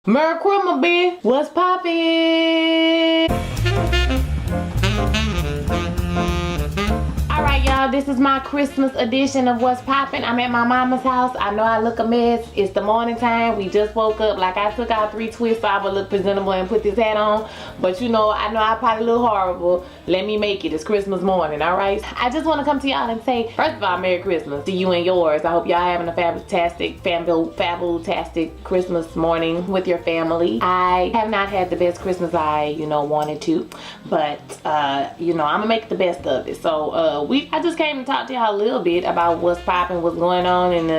Chrimus Bih, what's poppin'? Alright y'all, this is my Christmas edition of What's Poppin'. I'm at my mama's house. I know I look a mess. It's the morning time. We just woke up. Like, I took out 3 twists so I would look presentable and put this hat on. But you know I probably look horrible. Let me make it. It's Christmas morning, alright? I just want to come to y'all and say, first of all, Merry Christmas to you and yours. I hope y'all having a fabulastic Christmas morning with your family. I have not had the best Christmas I, wanted to. But, I'm going to make the best of it. So, I just came to talk to y'all a little bit about what's popping, what's going on, and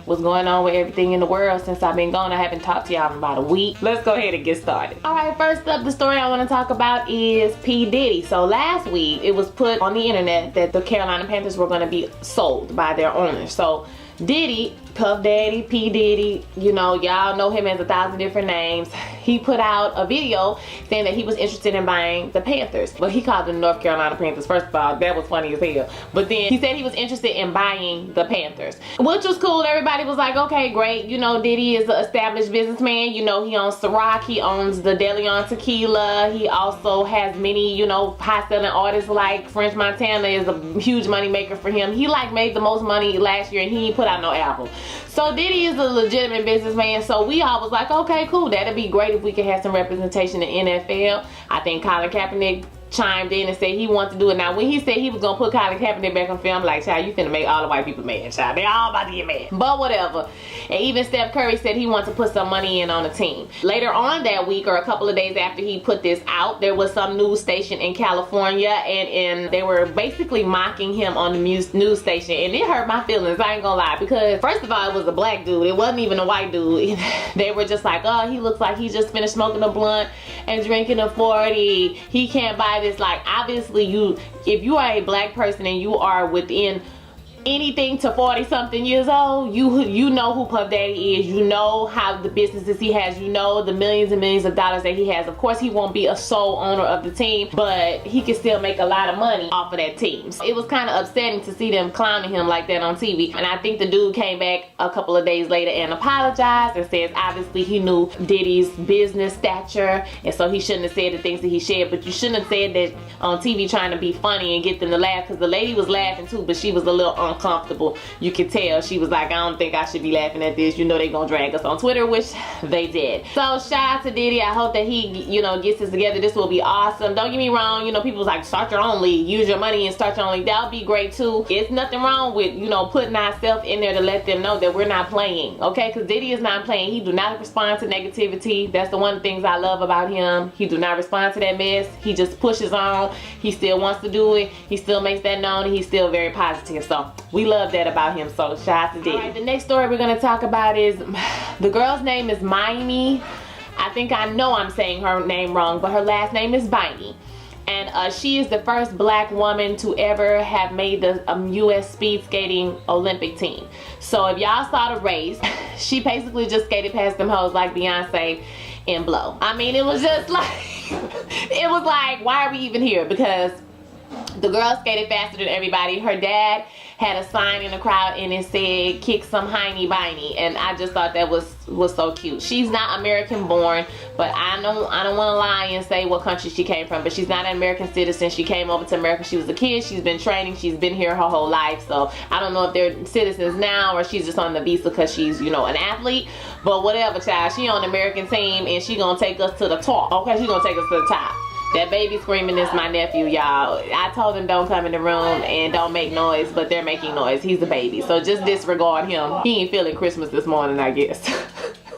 what's going on with everything in the world since I've been gone. I haven't talked to y'all in about a week. Let's go ahead and get started. Alright, first up, the story I want to talk about is P. Diddy. So last week, it was put on the internet that the Carolina Panthers were going to be sold by their owners. So Diddy, Puff Daddy, P. Diddy, y'all know him as 1,000 different names. He put out a video saying that he was interested in buying the Panthers. But he called them North Carolina Panthers. First of all, that was funny as hell. But then he said he was interested in buying the Panthers, which was cool. Everybody was like, okay, great. Diddy is an established businessman. He owns Ciroc. He owns the DeLeon Tequila. He also has many, high-selling artists like French Montana is a huge money maker for him. He made the most money last year and he put out no album. So Diddy is a legitimate businessman. So we all was like, okay, cool. That'd be great if we could have some representation in NFL. I think Colin Kaepernick chimed in and said he wants to do it. Now, when he said he was gonna put Colin Kaepernick back on film, like, child, you finna make all the white people mad, child. They all about to get mad. But whatever. And even Steph Curry said he wants to put some money in on the team. Later on that week, or a couple of days after he put this out, there was some news station in California, and they were basically mocking him on the news station, and it hurt my feelings. I ain't gonna lie, because first of all, it was a black dude. It wasn't even a white dude. They were just like, oh, he looks like he just finished smoking a blunt and drinking a 40. He can't buy this. Like, obviously, if you are a black person and you are within anything to 40 something years old, you know who Puff Daddy is. You know how the businesses he has. You know the millions and millions of dollars that he has. Of course, he won't be a sole owner of the team, but he can still make a lot of money off of that team. So it was kind of upsetting to see them clowning him like that on TV. And I think the dude came back a couple of days later and apologized and says obviously he knew Diddy's business stature, and so he shouldn't have said the things that he said. But you shouldn't have said that on TV trying to be funny and get them to laugh, because the lady was laughing too, but she was a little uncomfortable. You could tell she was like, I don't think I should be laughing at this. They gonna drag us on Twitter, which they did. So shout out to Diddy. I hope that he gets this together. This will be awesome. Don't get me wrong, people was like, start your own league, use your money and start your own league. That would be great too. It's nothing wrong with putting ourselves in there to let them know that we're not playing, okay? Because Diddy is not playing. He do not respond to negativity. That's the one of the things I love about him. He do not respond to that mess. He just pushes on. He still wants to do it. He still makes that known, and he's still very positive. So we love that about him. So shout out to Diddy. Alright, the next story we're going to talk about is, the girl's name is Miney. I think I know I'm saying her name wrong, but her last name is Biney. And she is the first black woman to ever have made the U.S. speed skating Olympic team. So if y'all saw the race, she basically just skated past them hoes like Beyonce and Blow. I mean, it was just like, it was like, why are we even here? Because the girl skated faster than everybody. Her dad had a sign in the crowd and it said, kick some hiney biney, and I just thought that was so cute. She's not American born, but I don't want to lie and say what country she came from, but she's not an American citizen. She came over to America. She was a kid. She's been training. She's been here her whole life. So I don't know if they're citizens now or she's just on the visa because she's an athlete, but whatever, child. She on the American team and she gonna take us to the top. Okay, she gonna take us to the top. That baby screaming is my nephew, y'all. I told him don't come in the room and don't make noise, but they're making noise. He's a baby, so just disregard him. He ain't feeling Christmas this morning, I guess.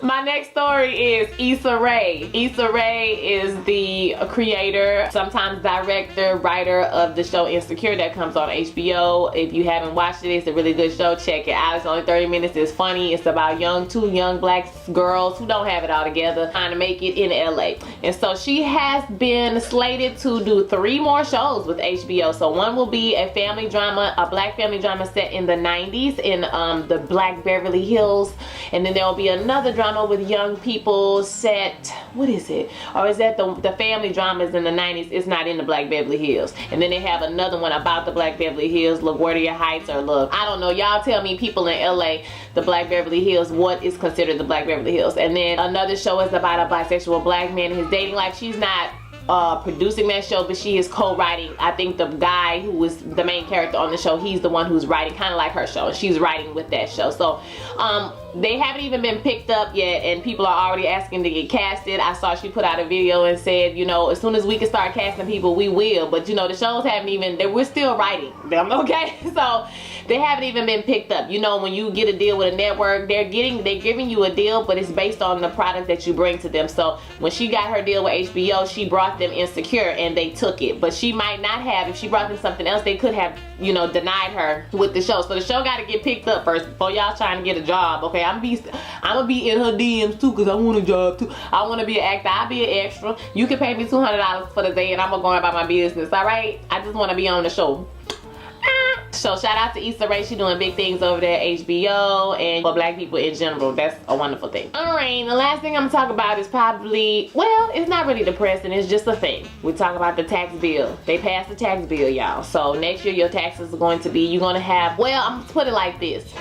My next story is Issa Rae. Issa Rae is the creator, sometimes director, writer of the show Insecure that comes on HBO. If you haven't watched it, it's a really good show. Check it out. It's only 30 minutes. It's funny. It's about two young black girls who don't have it all together trying to make it in LA. And so she has been slated to do 3 more shows with HBO. So one will be a family drama, a black family drama set in the 90s in the Black Beverly Hills. And then there will be another drama drama with young people set, what is it? Or is that the family dramas in the 90s? It's not in the Black Beverly Hills. And then they have another one about the Black Beverly Hills, LaGuardia Heights, or look, I don't know. Y'all tell me, people in LA, the Black Beverly Hills, what is considered the Black Beverly Hills? And then another show is about a bisexual black man and his dating life. She's not producing that show, but she is co-writing. I think the guy who was the main character on the show, he's the one who's writing, kind of like her show, and she's writing with that show. So they haven't even been picked up yet, and people are already asking to get casted. I saw she put out a video and said, you know, as soon as we can start casting people, we will. But you know, the shows haven't even, we're still writing them, okay? So they haven't even been picked up. You know, when you get a deal with a network, they're giving you a deal, but it's based on the product that you bring to them. So when she got her deal with HBO, she brought them Insecure and they took it. But she might not have, if she brought them something else, they could have, you know, denied her with the show. So the show got to get picked up first before y'all trying to get a job, okay? I'm gonna be in her DMs too, because I want a job too. I want to be an actor. I'll be an extra. You can pay me $200 for the day and I'm gonna go about my business, all right? I just want to be on the show. So shout out to Issa Rae. She's doing big things over there at HBO, and for black people in general, that's a wonderful thing. Alright, the last thing I'm gonna talk about is probably, well, it's not really depressing, it's just a thing. We talk about the tax bill. They passed the tax bill, y'all. So next year your taxes are going to be, you're gonna have, well, I'm gonna put it like this.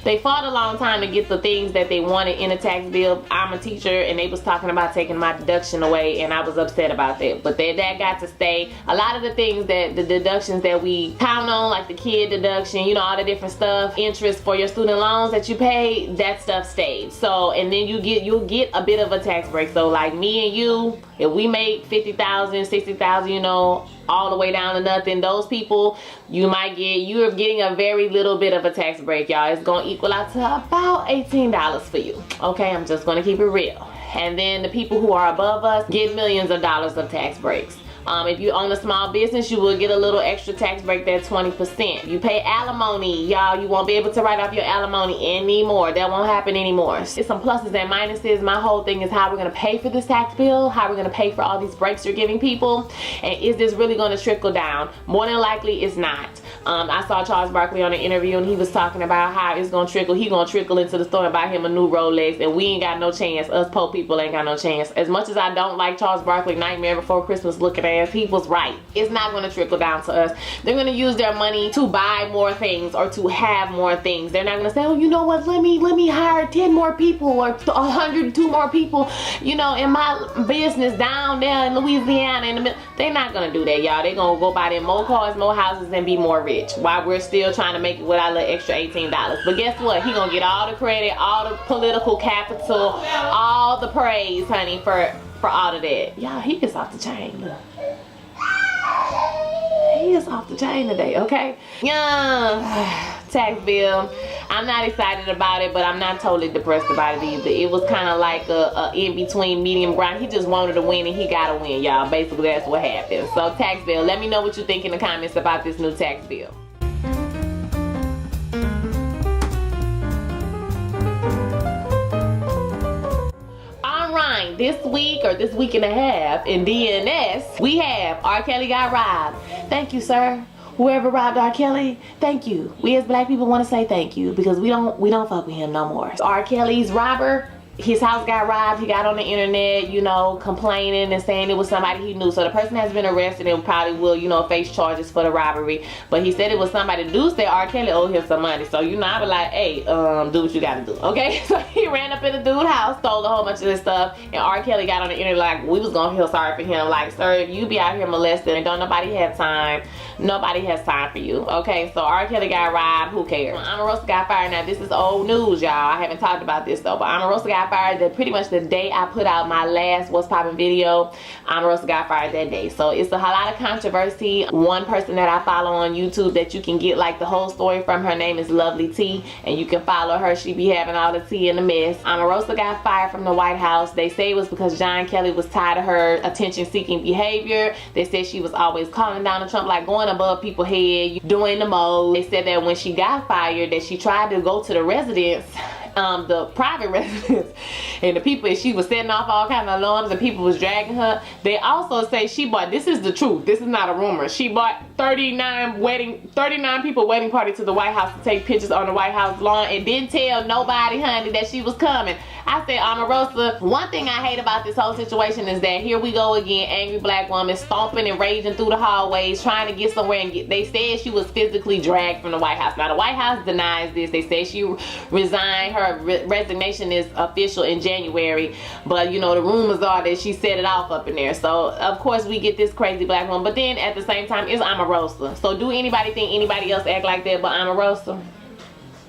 They fought a long time to get the things that they wanted in a tax bill. I'm a teacher and they was talking about taking my deduction away, and I was upset about that. But that got to stay. A lot of the things that the deductions that we count on, like the kid deduction, you know, all the different stuff, interest for your student loans that you pay, that stuff stayed. So, and then you'll get a bit of a tax break. So like me and you, if we make 50,000, 60,000, you know, all the way down to nothing, those people, you're getting a very little bit of a tax break, y'all. It's gonna equal out to about $18 for you, okay? I'm just gonna keep it real. And then the people who are above us get millions of dollars of tax breaks. If you own a small business, you will get a little extra tax break there, 20%. You pay alimony, y'all, you won't be able to write off your alimony anymore. That won't happen anymore. It's some pluses and minuses. My whole thing is how we're gonna pay for this tax bill, how we're gonna pay for all these breaks you're giving people, and is this really gonna trickle down? More than likely, it's not. I saw Charles Barkley on an interview and he was talking about how it's gonna trickle. He gonna trickle into the store and buy him a new Rolex, and we ain't got no chance. Us poor people ain't got no chance. As much as I don't like Charles Barkley, Nightmare Before Christmas looking ass, he was right. It's not gonna trickle down to us. They're gonna use their money to buy more things or to have more things. They're not gonna say, oh, you know what, let me hire 10 more people or 102 more people, you know, in my business down there in Louisiana in the middle. They're not gonna do that, y'all. They're gonna go buy them more cars, more houses, and be more rich while we're still trying to make it with our little extra $18. But guess what? He gonna get all the credit, all the political capital, all the praise, honey, for all of that. Y'all, he is off the chain. Look. He is off the chain today, okay? Yeah, tax bill. I'm not excited about it, but I'm not totally depressed about it either. It was kind of like a in-between medium ground. He just wanted to win and he got to win, y'all. Basically, that's what happened. So, tax bill. Let me know what you think in the comments about this new tax bill. This week, or this week and a half, in DNS, we have R. Kelly got robbed. Thank you, sir. Whoever robbed R. Kelly, thank you. We as black people want to say thank you, because we don't fuck with him no more. R. Kelly's robber, his house got robbed. He got on the internet, you know, complaining and saying it was somebody he knew. So the person has been arrested and probably will, you know, face charges for the robbery. But he said it was somebody. Dude said R. Kelly owed him some money. So, you know, I was like, hey, do what you gotta do, okay? So he ran up in the dude's house, stole a whole bunch of this stuff, and R. Kelly got on the internet like, we was gonna feel sorry for him. Like, sir, if you be out here molesting and don't nobody have time, nobody has time for you, okay? So R. Kelly got robbed, who cares? Omarosa got fired. Now, this is old news, y'all. I haven't talked about this, though, but Omarosa got fired pretty much the day I put out my last What's Poppin' video. Omarosa got fired that day. So it's a lot of controversy. One person that I follow on YouTube that you can get like the whole story from, her name is Lovely T, and you can follow her. She be having all the tea in the mess. Omarosa got fired from the White House. They say it was because John Kelly was tired of her attention-seeking behavior. They said she was always calling Donald Trump, like going above people's head, doing the most. They said that when she got fired, that she tried to go to the residence the private residence, and the people, and she was setting off all kind of alarms, and people was dragging her. They also say she bought, this is the truth, this is not a rumor, she bought 39 people wedding party to the White House to take pictures on the White House lawn, and didn't tell nobody, honey, that she was coming. I said, Omarosa, one thing I hate about this whole situation is that here we go again, angry black woman stomping and raging through the hallways trying to get somewhere, and they said she was physically dragged from the White House. Now the White House denies this. They say she resigned. Her resignation is official in January, but you know the rumors are that she set it off up in there. So of course we get this crazy black woman, but then at the same time it's Omarosa. So do anybody think anybody else act like that but Omarosa?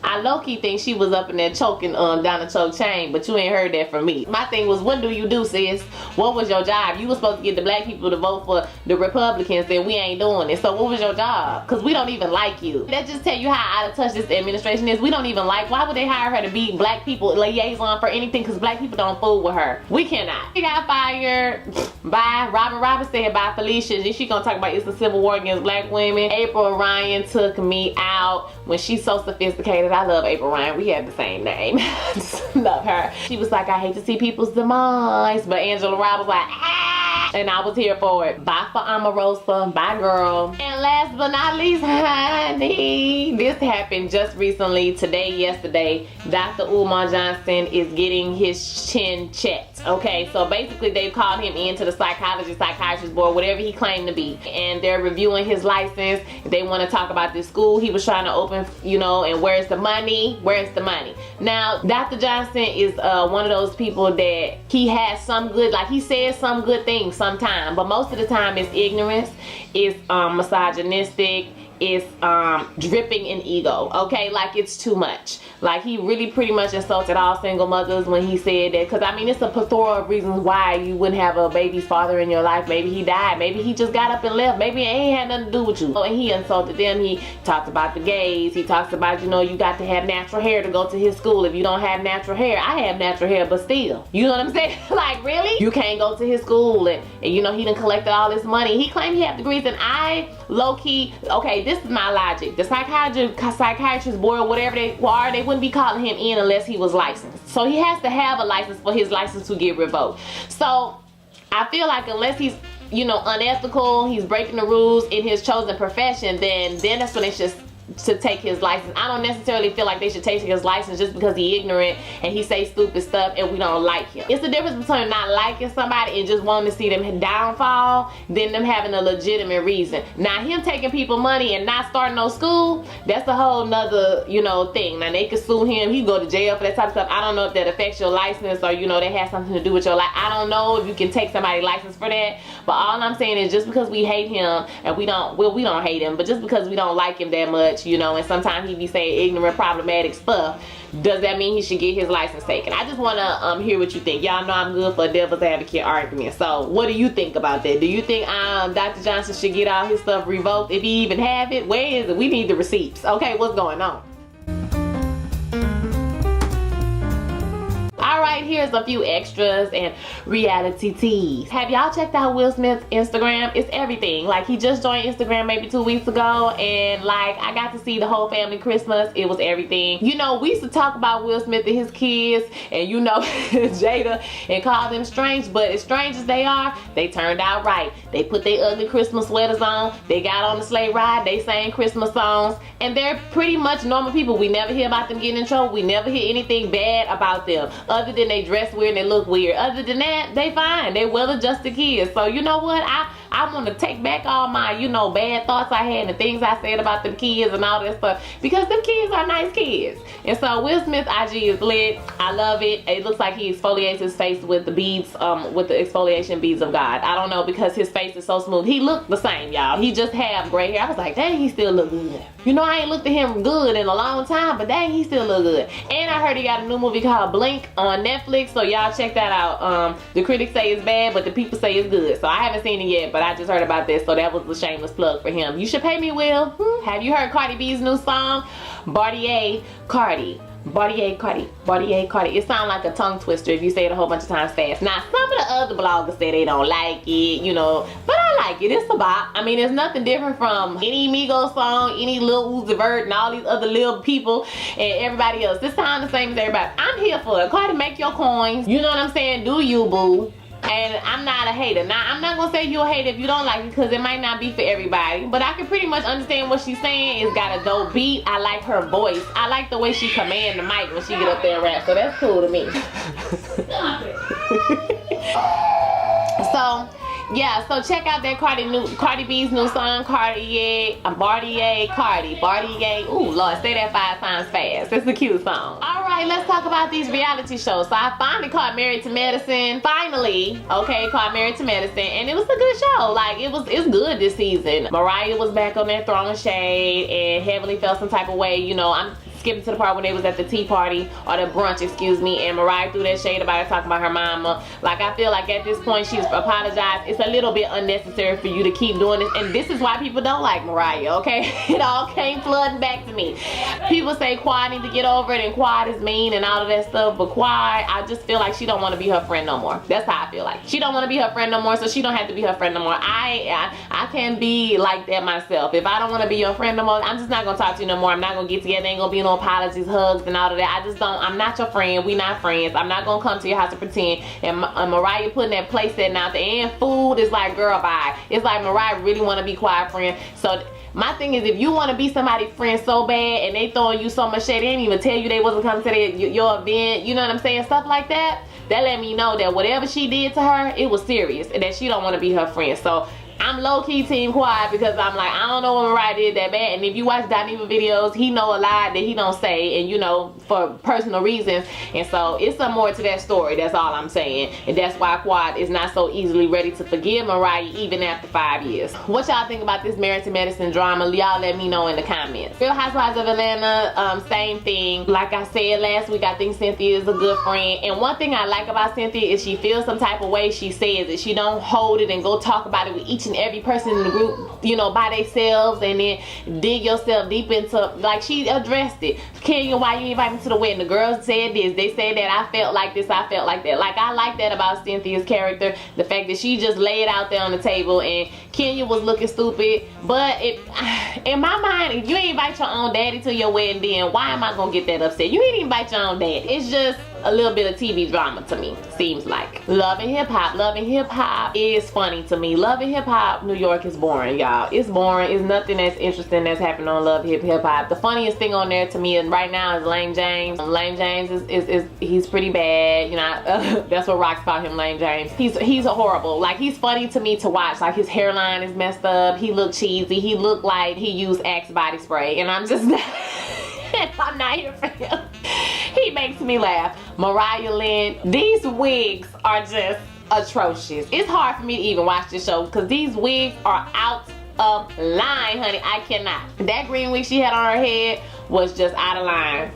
I low-key think she was up in there choking down the choke chain, but you ain't heard that from me. My thing was, what do you do, sis? What was your job? You was supposed to get the black people to vote for the Republicans, and we ain't doing it. So what was your job? Because we don't even like you. That just tell you how out of touch this administration is. We don't even like, why would they hire her to be black people liaison for anything? Because black people don't fool with her. We cannot. She got fired by Robin said by Felicia. She gonna talk about it's a civil war against black women. April Ryan took me out when she's so sophisticated. I love April Ryan. We have the same name. Just love her. She was like, I hate to see people's demise. But Angela Rye was like, ah! And I was here for it. Bye for Omarosa. Bye, girl. And last but not least, honey, this happened just recently. Today, yesterday, Dr. Umar Johnson is getting his chin checked. Okay, so basically they've called him into the psychiatrist board, whatever he claimed to be. And they're reviewing his license. They want to talk about this school he was trying to open, you know, and where's the money? Where's the money? Now, Dr. Johnson is one of those people that he has some good, like he says some good things sometimes, but most of the time it's ignorance, it's misogynistic, it's dripping in ego, okay? Like it's too much. Like he really pretty much insulted all single mothers when he said that, because I mean it's a plethora of reasons why you wouldn't have a baby's father in your life. Maybe he died, maybe he just got up and left, maybe it ain't had nothing to do with you. And he insulted them. He talked about the gays. He talks about, you know, you got to have natural hair to go to his school. If you don't have natural hair, I have natural hair, but still, you know what I'm saying? Like really? You can't go to his school, and you know he done collected all this money. He claimed he had degrees, and I low-key, okay, this is my logic. The psychiatrist board, whatever they are, they wouldn't be calling him in unless he was licensed. So he has to have a license for his license to get revoked. So I feel like unless he's, you know, unethical, he's breaking the rules in his chosen profession, then that's when they should take his license. I don't necessarily feel like they should take his license just because he's ignorant and he say stupid stuff and we don't like him. It's the difference between not liking somebody and just wanting to see them downfall than them having a legitimate reason. Now him taking people money and not starting no school, that's a whole nother, you know, thing. Now they could sue him, he go to jail for that type of stuff. I don't know if that affects your license or, you know, that has something to do with your life. I don't know if you can take somebody's license for that, but all I'm saying is just because we hate him, and we don't hate him, but just because we don't like him that much, you know, and sometimes he be saying ignorant, problematic stuff, does that mean he should get his license taken? I just want to hear what you think. Y'all know I'm good for a devil's advocate argument. So what do you think about that? Do you think Dr. Johnson should get all his stuff revoked if he even have it? Where is it? We need the receipts. Okay, what's going on? Alright, here's a few extras and reality teas. Have y'all checked out Will Smith's Instagram? It's everything. Like, he just joined Instagram maybe 2 weeks ago, and like, I got to see the whole family Christmas. It was everything. You know, we used to talk about Will Smith and his kids, and you know, Jada, and call them strange, but as strange as they are, they turned out right. They put their ugly Christmas sweaters on, they got on the sleigh ride, they sang Christmas songs, and they're pretty much normal people. We never hear about them getting in trouble. We never hear anything bad about them, other than they dress weird and they look weird. Other than that, they fine. They well-adjusted kids. So you know what? I want to take back all my, you know, bad thoughts I had and things I said about them kids and all that stuff, because them kids are nice kids. And so Will Smith's IG is lit. I love it. It looks like he exfoliates his face with the beads, with the exfoliation beads of God. I don't know, because his face is so smooth. He looked the same, y'all. He just have gray hair. I was like, dang, he still look good. You know, I ain't looked at him good in a long time, but dang, he still look good. And I heard he got a new movie called Blink on Netflix, so y'all check that out. The critics say it's bad, but the people say it's good. So I haven't seen it yet, but I just heard about this, so that was a shameless plug for him. You should pay me, Will. Have you heard Cardi B's new song? Bartier Cardi. Cardi. Cardi. It sounds like a tongue twister if you say it a whole bunch of times fast. Now, some of the other bloggers say they don't like it, you know, but I like it. It's a bop. I mean, it's nothing different from any Migos song, any Lil Uzi Vert, and all these other little people and everybody else. This sounds the same as everybody. I'm here for it. Cardi, make your coins. You know what I'm saying? Do you, boo? And I'm not a hater. Now, I'm not gonna say you're a hater if you don't like it, because it might not be for everybody. But I can pretty much understand what she's saying. It's got a dope beat. I like her voice. I like the way she command the mic when she get up there and rap. So that's cool to me. So yeah, so check out that Cardi B's new song, Cardi. Ooh, Lord, say that 5 times fast. It's a cute song. All right, let's talk about these reality shows. So I finally caught Married to Medicine. Finally, okay, caught Married to Medicine, and it was a good show. Like, it's good this season. Mariah was back on there throwing shade, and Heavenly felt some type of way. You know, I'm skipping to the part when they was at the tea party, or the brunch, excuse me, and Mariah threw that shade about her, talking about her mama. Like, I feel like at this point she's apologized. It's a little bit unnecessary for you to keep doing this, and this is why people don't like Mariah, okay? It all came flooding back to me. People say Quad need to get over it, and Quad is mean and all of that stuff, but Quad, I just feel like she don't want to be her friend no more. That's how I feel like. She don't want to be her friend no more, so she don't have to be her friend no more. I can be like that myself. If I don't want to be your friend no more, I'm just not gonna talk to you no more. I'm not gonna get together. Ain't gonna be no apologies, hugs, and all of that. I just don't. I'm not your friend. We not friends. I'm not gonna come to your house to pretend. And Mariah putting that place setting out there, and food is like, girl, bye. It's like Mariah really want to be quiet friend. So my thing is, if you want to be somebody's friend so bad and they throwing you so much shit, they didn't even tell you they wasn't coming to your event, you know what I'm saying, stuff like that, that let me know that whatever she did to her, it was serious, and that she don't want to be her friend. So I'm low-key team Quiet, because I'm like, I don't know when Mariah did that bad. And if you watch Daniva videos, he know a lot that he don't say, and you know, for personal reasons. And so it's some more to that story. That's all I'm saying. And that's why Quiet is not so easily ready to forgive Mariah even after 5 years. What y'all think about this Married to Medicine drama? Y'all let me know in the comments. Real Housewives of Atlanta, same thing. Like I said last week, I think Cynthia is a good friend. And one thing I like about Cynthia is she feels some type of way, she says it. She don't hold it and go talk about it with each and every person in the group, you know, by themselves, and then dig yourself deep into, like, she addressed it. Kenya, why you invite me to the wedding? The girls said this, they said that, I felt like this, I felt like that. Like, I like that about Cynthia's character, the fact that she just laid out there on the table, and Kenya was looking stupid. But in my mind, if you ain't invite your own daddy to your wedding, then why am I gonna get that upset? You ain't invite your own daddy. It's just a little bit of TV drama to me, seems like. Love and Hip Hop is funny to me. Love and Hip Hop New York is boring, y'all. It's boring. It's nothing that's interesting that's happening on Love Hip Hop. The funniest thing on there to me and right now is Lame James. Lame James is he's pretty bad, you know. That's what Rox called him, Lame James. He's a horrible. Like, he's funny to me to watch. Like, his hairline is messed up. He looked cheesy. He looked like he used Axe body spray, and I'm just not I'm not here for him. He makes me laugh. Mariah Lynn, these wigs are just atrocious. It's hard for me to even watch this show because these wigs are out of line, honey. I cannot. That green wig she had on her head was just out of line.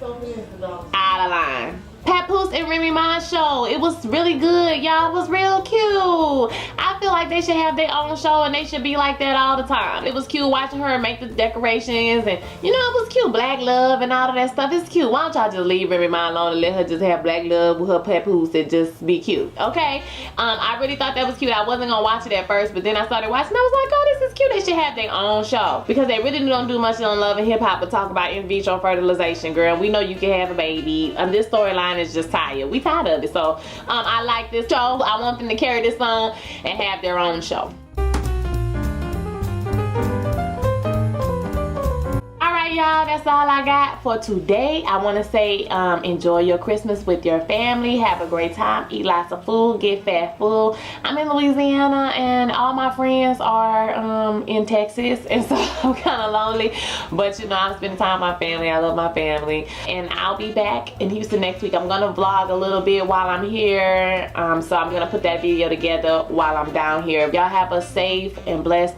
Out of line. Papoose and Remy Ma's show, it was really good, y'all. It was real cute. I feel like they should have their own show and they should be like that all the time. It was cute watching her make the decorations, and you know, it was cute. Black love and all of that stuff. It's cute. Why don't y'all just leave Remy Ma alone and let her just have black love with her Papoose and just be cute, okay? I really thought that was cute. I wasn't gonna watch it at first, but then I started watching. I was like, oh, this is cute. They should have their own show, because they really don't do much on Love and Hip Hop but talk about in vitro fertilization, girl. We know you can have a baby. This storyline is just tired. We tired of it. So I like this show. I want them to carry this on and have their own show. Y'all, that's all I got for today. I want to say enjoy your Christmas with your family. Have a great time. Eat lots of food. Get fat full. I'm in Louisiana and all my friends are in Texas, and so I'm kind of lonely, but you know, I'm spending time with my family. I love my family, and I'll be back in Houston next week. I'm gonna vlog a little bit while I'm here, so I'm gonna put that video together while I'm down here. Y'all have a safe and blessed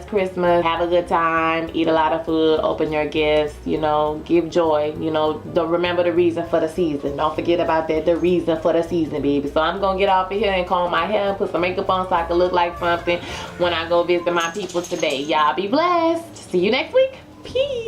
Christmas. Have a good time. Eat a lot of food, open your gifts, you know, give joy, you know, don't remember the reason for the season. Don't forget about that, the reason for the season, baby. So I'm gonna get off of here and comb my hair and put some makeup on so I can look like something when I go visit my people today. Y'all be blessed. See you next week. Peace.